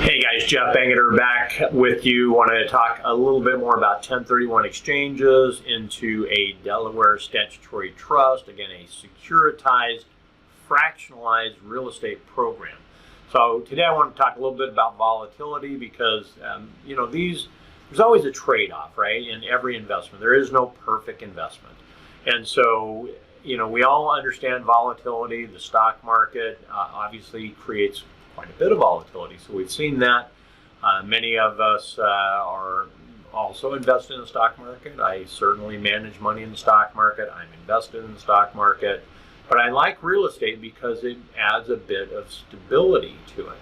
Hey guys, Jeff Bangerter back with you. Want to talk a little bit more about 1031 exchanges into a Delaware Statutory Trust, again a securitized, fractionalized real estate program. So today I want to talk a little bit about volatility because there's always a trade-off, right? In every investment, there is no perfect investment, and so we all understand volatility. The stock market obviously creates quite a bit of volatility. So we've seen that. Many of us are also invested in the stock market. I certainly manage money in the stock market. I'm invested in the stock market. But I like real estate because it adds a bit of stability to it.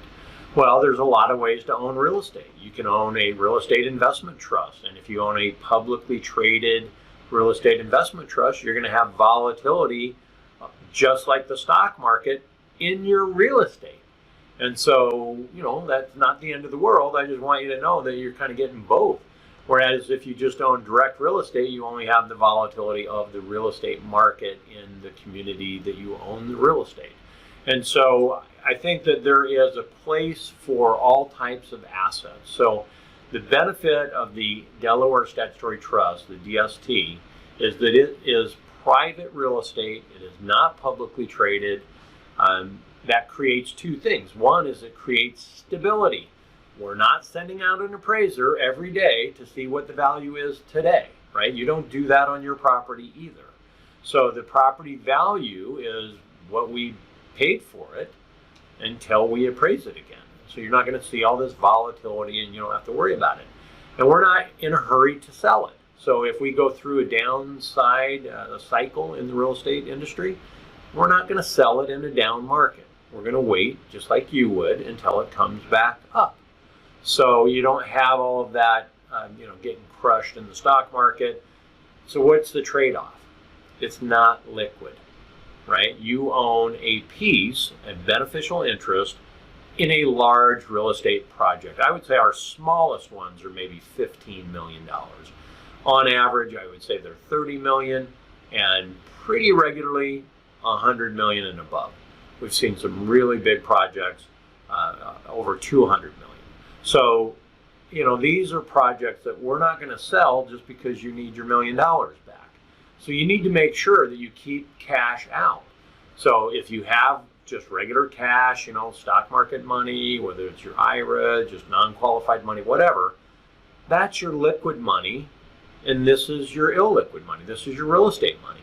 Well, there's a lot of ways to own real estate. You can own a real estate investment trust. And if you own a publicly traded real estate investment trust, you're going to have volatility just like the stock market in your real estate. And so, that's not the end of the world. I just want you to know that you're kind of getting both. Whereas if you just own direct real estate, you only have the volatility of the real estate market in the community that you own the real estate. And so I think that there is a place for all types of assets. So the benefit of the Delaware Statutory Trust, the DST, is that it is private real estate. It is not publicly traded. That creates two things. One is it creates stability. We're not sending out an appraiser every day to see what the value is today, right? You don't do that on your property either. So the property value is what we paid for it until we appraise it again. So you're not going to see all this volatility and you don't have to worry about it. And we're not in a hurry to sell it. So if we go through a downside a cycle in the real estate industry, we're not going to sell it in a down market. We're going to wait, just like you would, until it comes back up. So you don't have all of that, getting crushed in the stock market. So what's the trade-off? It's not liquid, right? You own a piece, a beneficial interest, in a large real estate project. I would say our smallest ones are maybe $15 million. On average, I would say they're $30 million, and pretty regularly, $100 million and above. We've seen some really big projects, over $200 million. So, these are projects that we're not going to sell just because you need your $1 million back. So you need to make sure that you keep cash out. So if you have just regular cash, stock market money, whether it's your IRA, just non-qualified money, whatever, that's your liquid money, and this is your illiquid money. This is your real estate money.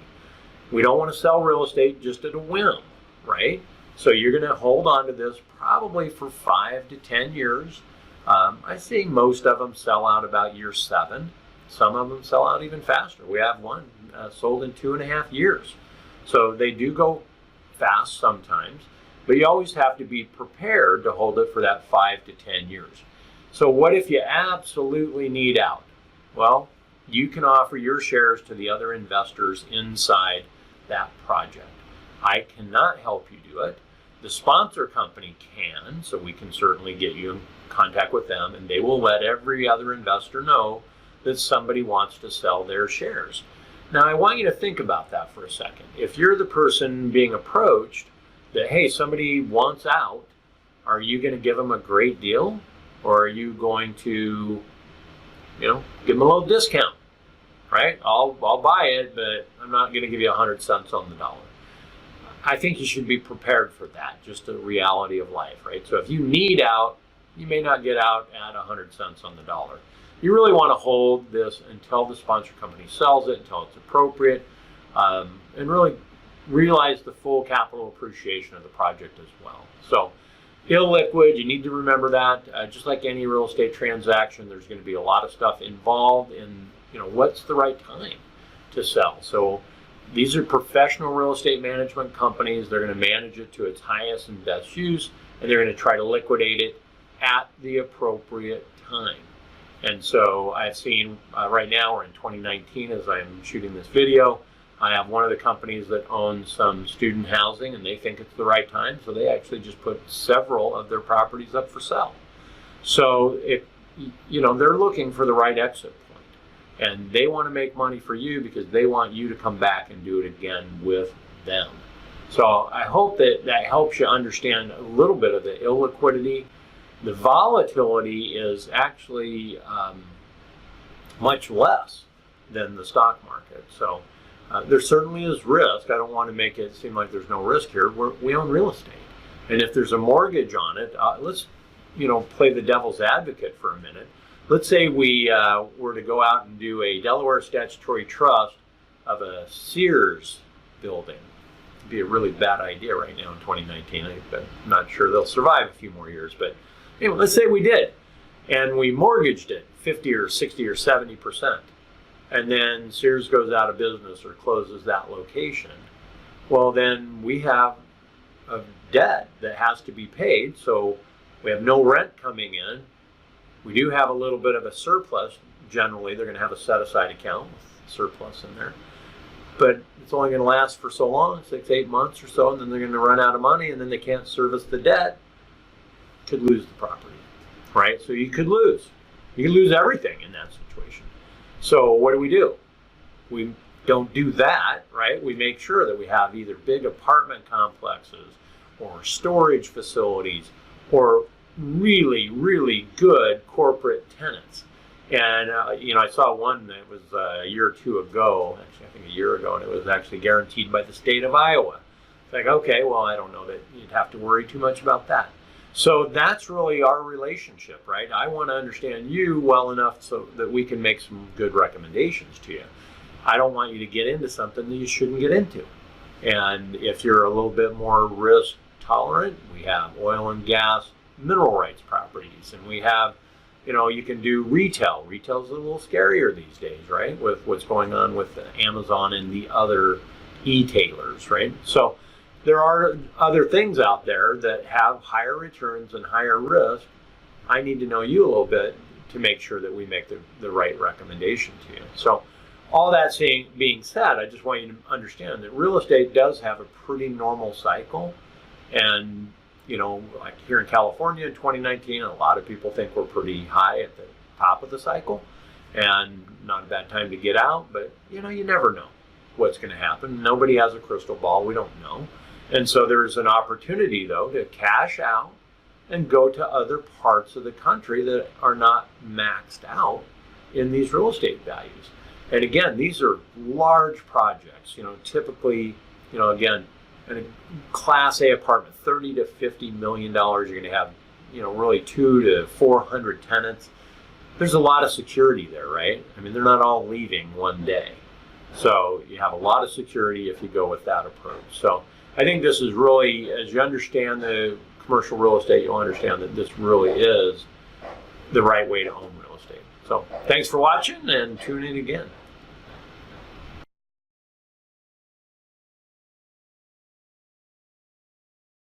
We don't want to sell real estate just at a whim, right? So you're going to hold on to this probably for 5 to 10 years. I see most of them sell out about year 7. Some of them sell out even faster. We have one sold in 2.5 years. So they do go fast sometimes, but you always have to be prepared to hold it for that 5 to 10 years. So what if you absolutely need out? Well, you can offer your shares to the other investors inside that project. I cannot help you do it. The sponsor company can, so we can certainly get you in contact with them, and they will let every other investor know that somebody wants to sell their shares. Now, I want you to think about that for a second. If you're the person being approached that, hey, somebody wants out, are you going to give them a great deal, or are you going to, give them a little discount, right? I'll buy it, but I'm not going to give you 100 cents on the dollar. I think you should be prepared for that, just the reality of life, right? So if you need out, you may not get out at 100 cents on the dollar. You really want to hold this until the sponsor company sells it, until it's appropriate, and really realize the full capital appreciation of the project as well. So illiquid, you need to remember that. Just like any real estate transaction, there's going to be a lot of stuff involved in, what's the right time to sell. So these are professional real estate management companies. They're going to manage it to its highest and best use, and they're going to try to liquidate it at the appropriate time. And so I've seen right now, we're in 2019 as I'm shooting this video, I have one of the companies that owns some student housing, and they think it's the right time, so they actually just put several of their properties up for sale. So they're looking for the right exit point, and they want to make money for you because they want you to come back and do it again with them. So I hope that helps you understand a little bit of the illiquidity The volatility is actually much less than the stock market. So there certainly is risk. I don't want to make it seem like there's no risk here. We own real estate. And if there's a mortgage on it, let's play the devil's advocate for a minute. Let's say we were to go out and do a Delaware Statutory Trust of a Sears building. It'd be a really bad idea right now in 2019. I'm not sure they'll survive a few more years. But anyway, let's say we did. And we mortgaged it 50 or 60 or 70%. And then Sears goes out of business or closes that location. Well, then we have a debt that has to be paid. So we have no rent coming in. We do have a little bit of a surplus. Generally, they're going to have a set-aside account with surplus in there. But it's only going to last for so long, 6-8 months or so, and then they're going to run out of money, and then they can't service the debt. Could lose the property, right? So you could lose. You could lose everything in that situation. So what do? We don't do that, right? We make sure that we have either big apartment complexes or storage facilities or really, really good corporate tenants. And, I saw one that was a year or two ago, actually I think a year ago, and it was actually guaranteed by the state of Iowa. It's like, okay, well, I don't know that you'd have to worry too much about that. So that's really our relationship, right? I want to understand you well enough so that we can make some good recommendations to you. I don't want you to get into something that you shouldn't get into. And if you're a little bit more risk tolerant, we have oil and gas, mineral rights properties, and we have, you can do retail. Retail's a little scarier these days, right? With what's going on with Amazon and the other e-tailers, right? So there are other things out there that have higher returns and higher risk. I need to know you a little bit to make sure that we make the right recommendation to you. So all that being said, I just want you to understand that real estate does have a pretty normal cycle. And, like here in California in 2019, a lot of people think we're pretty high at the top of the cycle and not a bad time to get out. But, you never know what's going to happen. Nobody has a crystal ball. We don't know. And so there's an opportunity, though, to cash out and go to other parts of the country that are not maxed out in these real estate values. And again, these are large projects, typically, again, in a Class A apartment, $30 to $50 million, you're going to have, really 200 to 400 tenants. There's a lot of security there, right? I mean, they're not all leaving one day. So you have a lot of security if you go with that approach. So I think this is really, as you understand the commercial real estate, you'll understand that this really is the right way to own real estate. So thanks for watching and tune in again.